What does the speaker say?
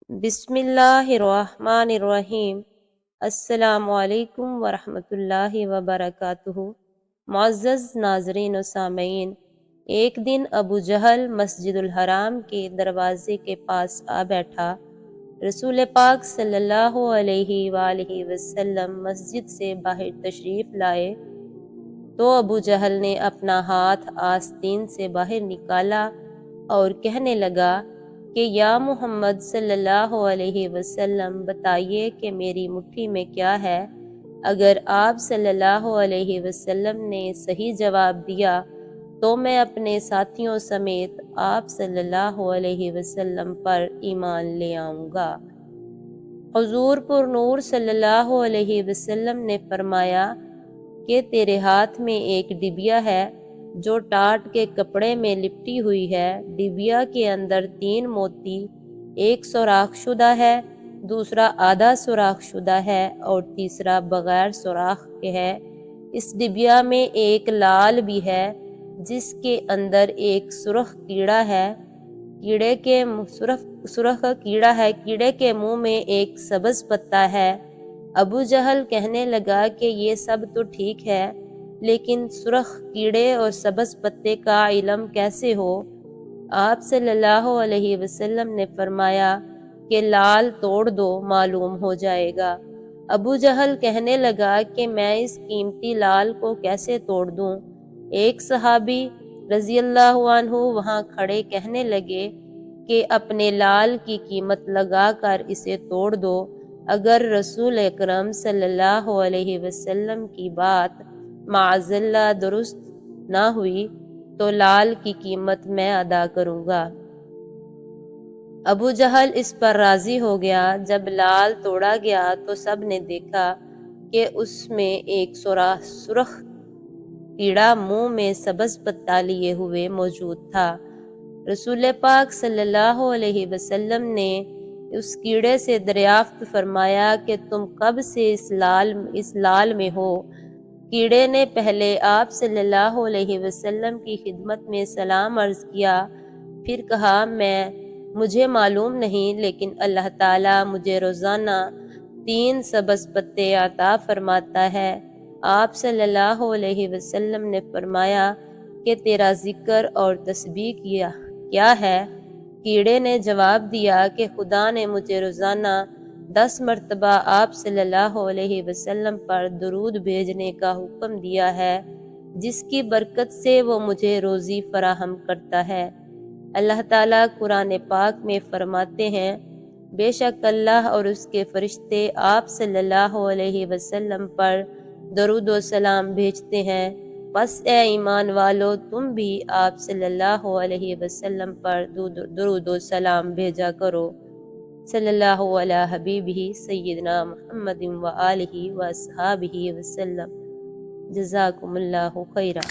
بسم اللہ الرحمن الرحیم۔ السلام علیکم ورحمۃ اللہ وبرکاتہ۔ معزز ناظرین و سامعین، ایک دن ابو جہل مسجد الحرام کے دروازے کے پاس آ بیٹھا۔ رسول پاک صلی اللہ علیہ وآلہ وسلم مسجد سے باہر تشریف لائے تو ابو جہل نے اپنا ہاتھ آستین سے باہر نکالا اور کہنے لگا کہ یا محمد صلی اللہ علیہ وسلم، بتائیے کہ میری مٹھی میں کیا ہے۔ اگر آپ صلی اللہ علیہ وسلم نے صحیح جواب دیا تو میں اپنے ساتھیوں سمیت آپ صلی اللہ علیہ وسلم پر ایمان لے آؤں گا۔ حضور پر نور صلی اللہ علیہ وسلم نے فرمایا کہ تیرے ہاتھ میں ایک ڈبیا ہے جو ٹاٹ کے کپڑے میں لپٹی ہوئی ہے۔ ڈبیا کے اندر 3 موتی، ایک سوراخ شدہ ہے، دوسرا آدھا سوراخ شدہ ہے اور تیسرا بغیر سوراخ کے ہے۔ اس ڈبیا میں ایک لال بھی ہے جس کے اندر ایک سرخ کیڑا ہے۔ کیڑے کے منہ میں ایک سبز پتا ہے۔ ابو جہل کہنے لگا کہ یہ سب تو ٹھیک ہے، لیکن سرخ کیڑے اور سبز پتے کا علم کیسے ہو؟ آپ صلی اللہ علیہ وسلم نے فرمایا کہ لال توڑ دو، معلوم ہو جائے گا۔ ابو جہل کہنے لگا کہ میں اس قیمتی لال کو کیسے توڑ دوں؟ ایک صحابی رضی اللہ عنہ وہاں کھڑے کہنے لگے کہ اپنے لال کی قیمت لگا کر اسے توڑ دو۔ اگر رسول اکرم صلی اللہ علیہ وسلم کی بات معاذ اللہ درست نہ ہوئی تو لال کی قیمت میں ادا کروں گا۔ ابو جہل اس پر راضی ہو گیا۔ جب لال توڑا گیا تو سب نے دیکھا کہ اس میں ایک سرخ کیڑا منہ میں سبز پتا لیے ہوئے موجود تھا۔ رسول پاک صلی اللہ علیہ وسلم نے اس کیڑے سے دریافت فرمایا کہ تم کب سے اس لال میں ہو؟ کیڑے نے پہلے آپ صلی اللہ علیہ وسلم کی خدمت میں سلام عرض کیا، پھر کہا مجھے معلوم نہیں، لیکن اللہ تعالیٰ مجھے روزانہ 3 سبز پتے عطا فرماتا ہے۔ آپ صلی اللہ علیہ وسلم نے فرمایا کہ تیرا ذکر اور تسبیح کیا ہے؟ کیڑے نے جواب دیا کہ خدا نے مجھے روزانہ 10 مرتبہ آپ صلی اللہ علیہ وسلم پر درود بھیجنے کا حکم دیا ہے، جس کی برکت سے وہ مجھے روزی فراہم کرتا ہے۔ اللہ تعالیٰ قرآن پاک میں فرماتے ہیں، بے شک اللہ اور اس کے فرشتے آپ صلی اللہ علیہ وسلم پر درود و سلام بھیجتے ہیں، پس اے ایمان والو تم بھی آپ صلی اللہ علیہ وسلم پر درود و سلام بھیجا کرو۔ صلی اللہ علی حبیبہ سیدنا محمد و آلہ و اصحابہ وسلم۔ جزاکم اللہ خیرا۔